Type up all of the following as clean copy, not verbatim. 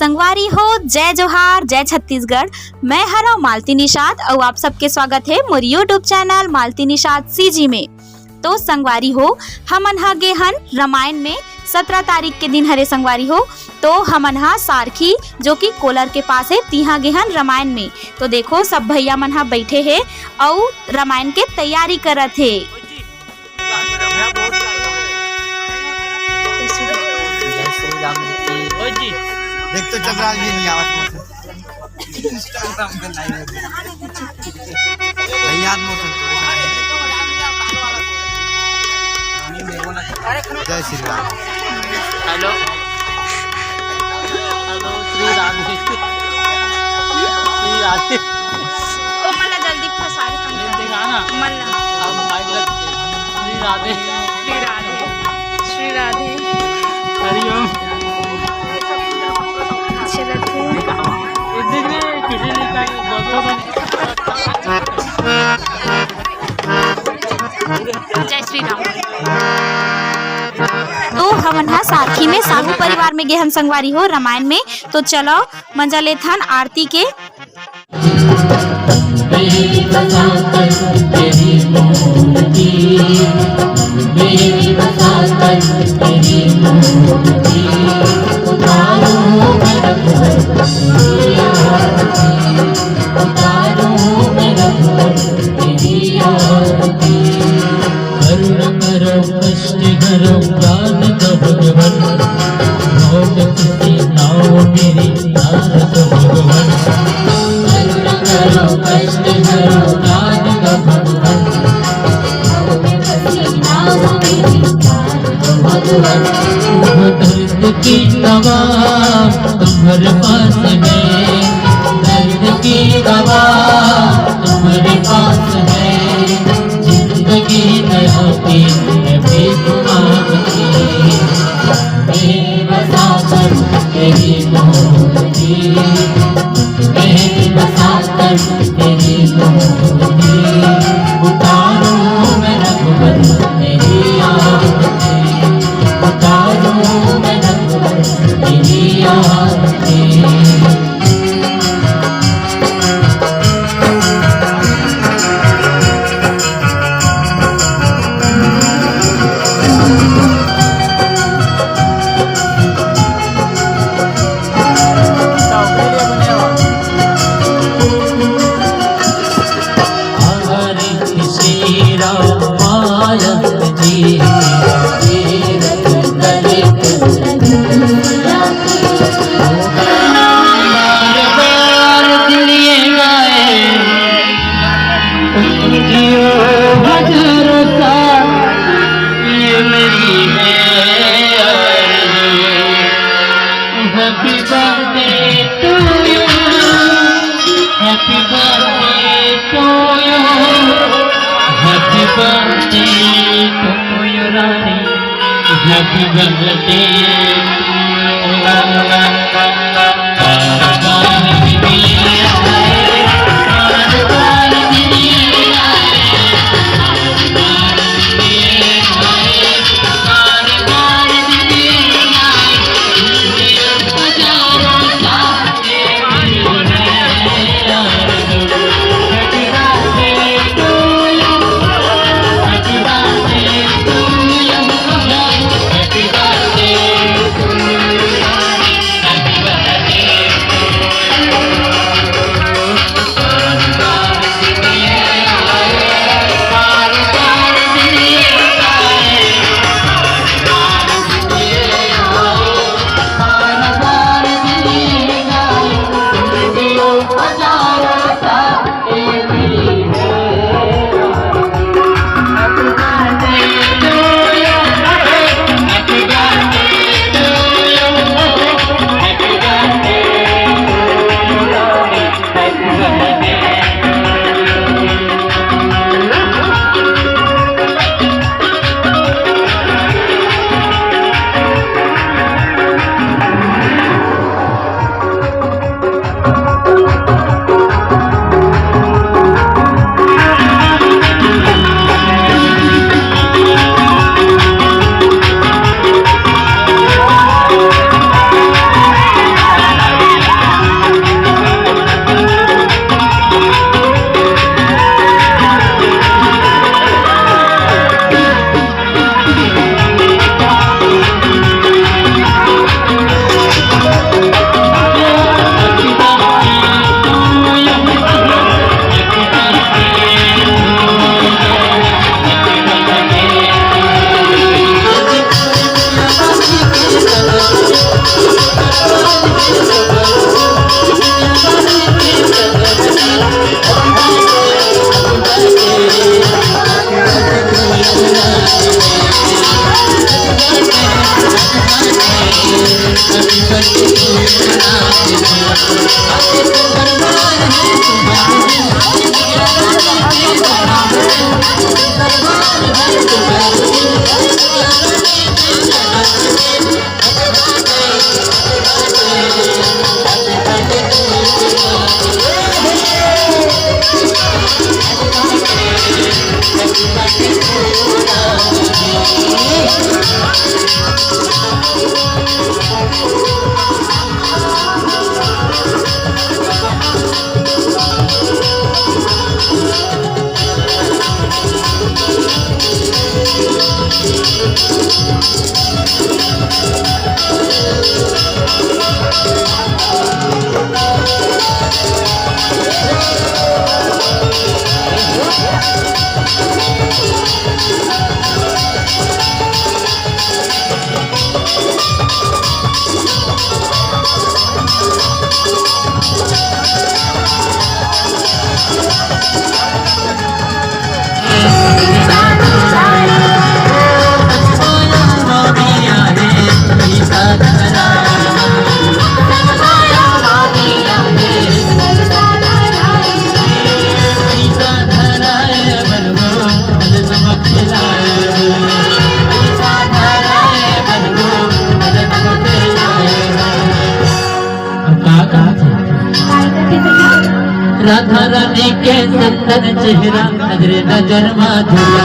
संगवारी हो, जय जोहार, जय छत्तीसगढ़। मैं हरा मालती निषाद और आप सबके स्वागत है मोर यूट्यूब चैनल मालती निषाद सीजी में। तो संगवारी हो, हमन हा गे हन रामायण में 17 तारीख के दिन हरे संगवारी हो। तो हमन हा सारखी जो कि कोलर के पास है तिहा गे हन रामायण में। तो देखो सब भैया मन हा बैठे है और रामायण के तैयारी करत है। देख तो चल रहा नहीं आवत इंस्टाग्राम पे लाइव भैया मोशन जय श्री राम। हेलो हेलो श्री राधे श्री राधे ओ मला जल्दी फसा ले दिखाना मल्ला अब माइक लग श्री राधे श्री राधे श्री राधे हरिओम अच्छे लगते हैं। इधर में किसी ने कहा जय श्री राम। तो हमन हा सारखी में साहू परिवार में गेहन संगवारी हो रामायण में। तो चलो मंजा लेथन आरती के। की दवा तुम्हारे पास है, दर्द की दवा तुम्हारे पास है। जिंदगी में होती है बेगुनाह की, बेबसा कर तेरी मोहब्बती, बेबसा कर तेरी मोहब्बती। उतारो मैं रघुवर तेरी आरती, उतारो मैं रघुवर तेरी आरती। Happy birthday राधा रानी के सुंदर चेहरा नजरे नजर माधुर्य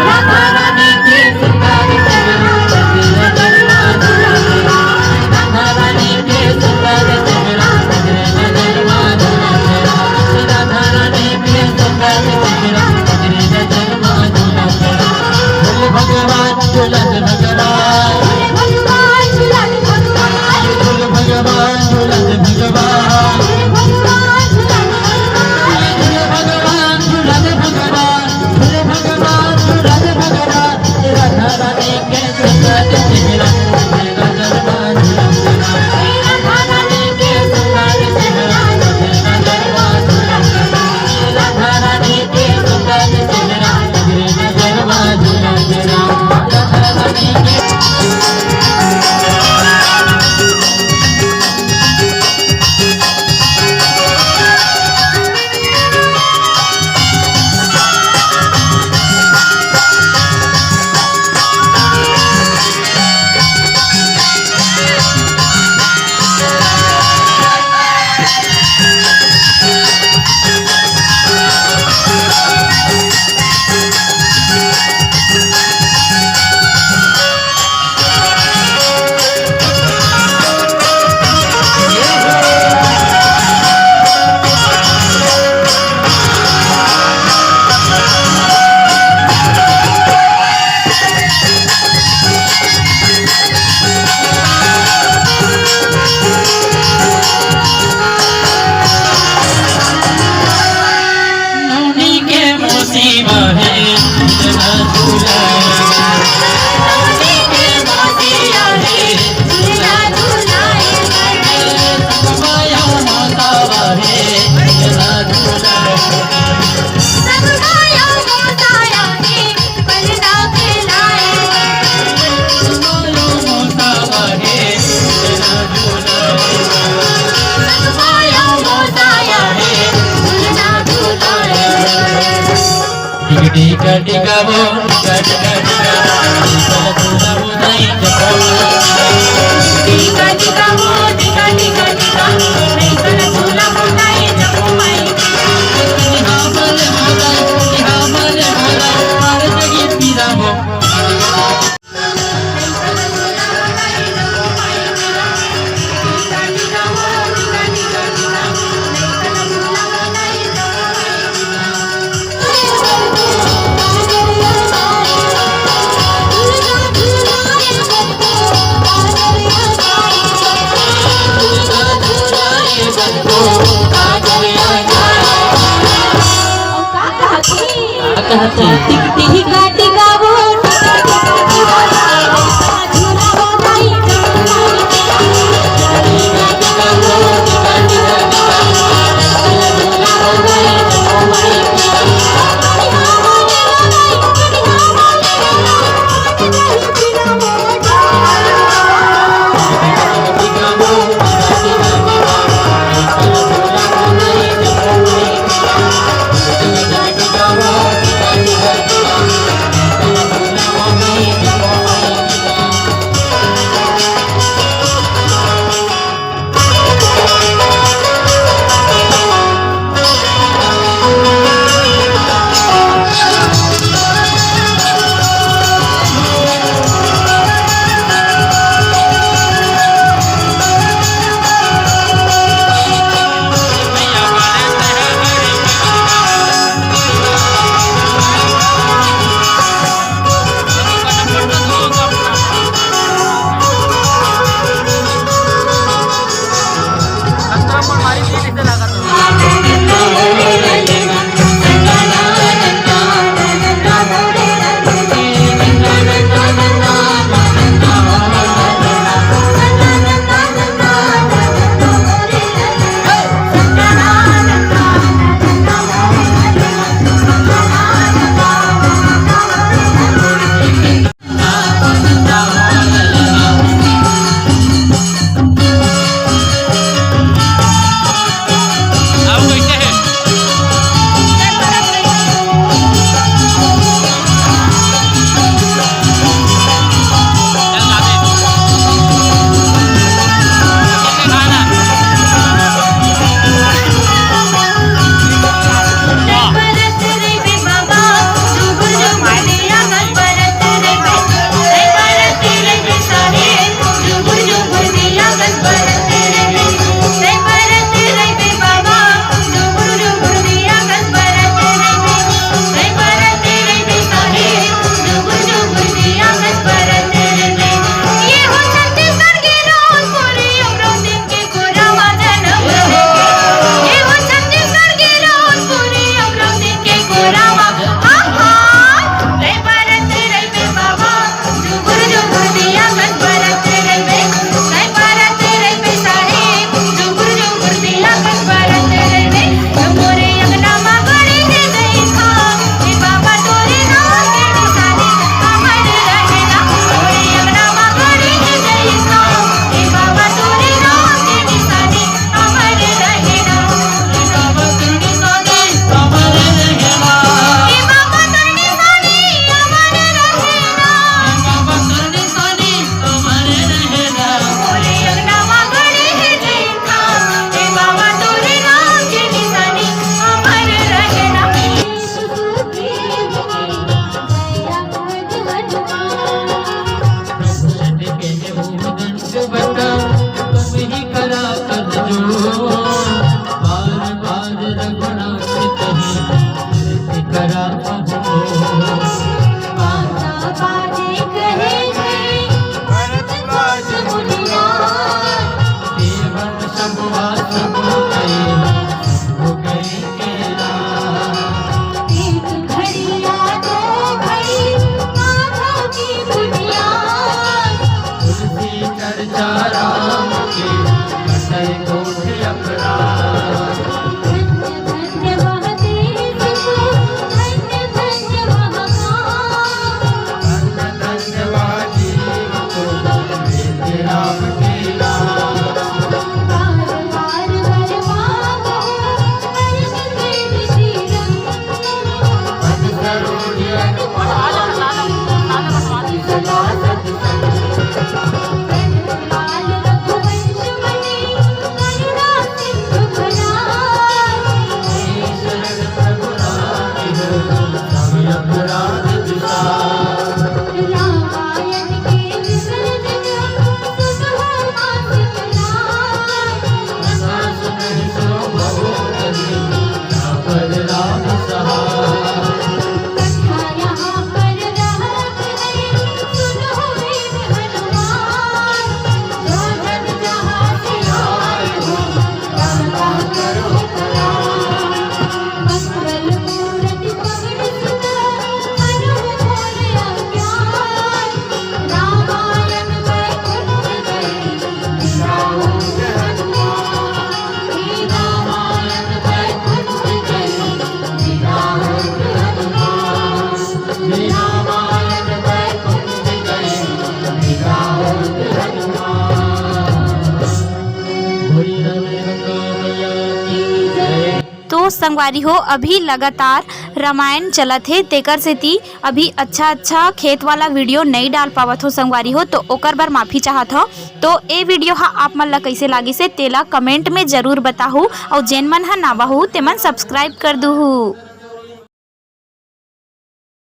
राधा रानी के सुंदर चेहरा नजरे नजर माधुर्य राधा रानी के सुंदर चेहरा नजरे नजर माधुर्य राधा रानी के सुंदर चेहरा नजरे नजर माधुर्य बोले भगवान झूलन भगवान बोले भगवान झूलन भगवान टिका टिका वो टिका टिका टिका चल चला वो नहीं जपो टिका टिका वो टिका टिका टिका नहीं चल चला वो नहीं जपो माई हामले माला मार जगी पीरा वो टिका टिका वो कर जो बार बार रघुनाथ कहीं करा माता बाजे कहे गए भरद्वाज मुनिया देवन सबवा सब गए हो गए केला एक घड़िया दो घड़ी माता की दुनिया तुलसी चर्चा राम के कटय कोट अपराध धन्य धन्य वह देश को धन्य धन्य वह गाँव धन्य धन्य वाजीव को वेद राम केला बार बार बलवान वर्ष वेद श्री रंग मन सरोज सदा सत्संग लाल रघुवंश मणि करुणा सिंधु भरार शरण प्रभु राम समय अपराध विसार रामायण के विफल जग सुबह मासिक लाल कथा सुन सो बहु करी पर राम सहाय कथा यहाँ पर रहत है सुनो वेद हनुमान जो जन जहाँ से आए हो रामा करो करार मंगल मूर्ति पगड़ सुना हनुम मोर अज्ञान रामायण वैकुंठ गए बिराओ हनुमान हे रामायण वैकुंठ गए बिराओ हनुमान श्री रामायण वैकुंठ गए बिराओ हनुमान बोली रवि गंगा मैया की जय। तो संगवारी हो अभी लगातार रामायण चलत है तेकर से ती अभी अच्छा खेत वाला वीडियो नहीं डाल पावत हो संगवारी हो, तो ओकर बर माफी चाहत हो। तो ए वीडियो हा आप मन ला कैसे लागी से तेला कमेंट में जरूर बताहू और जेन मन हा नावा हो तेमन सब्सक्राइब कर दूहू।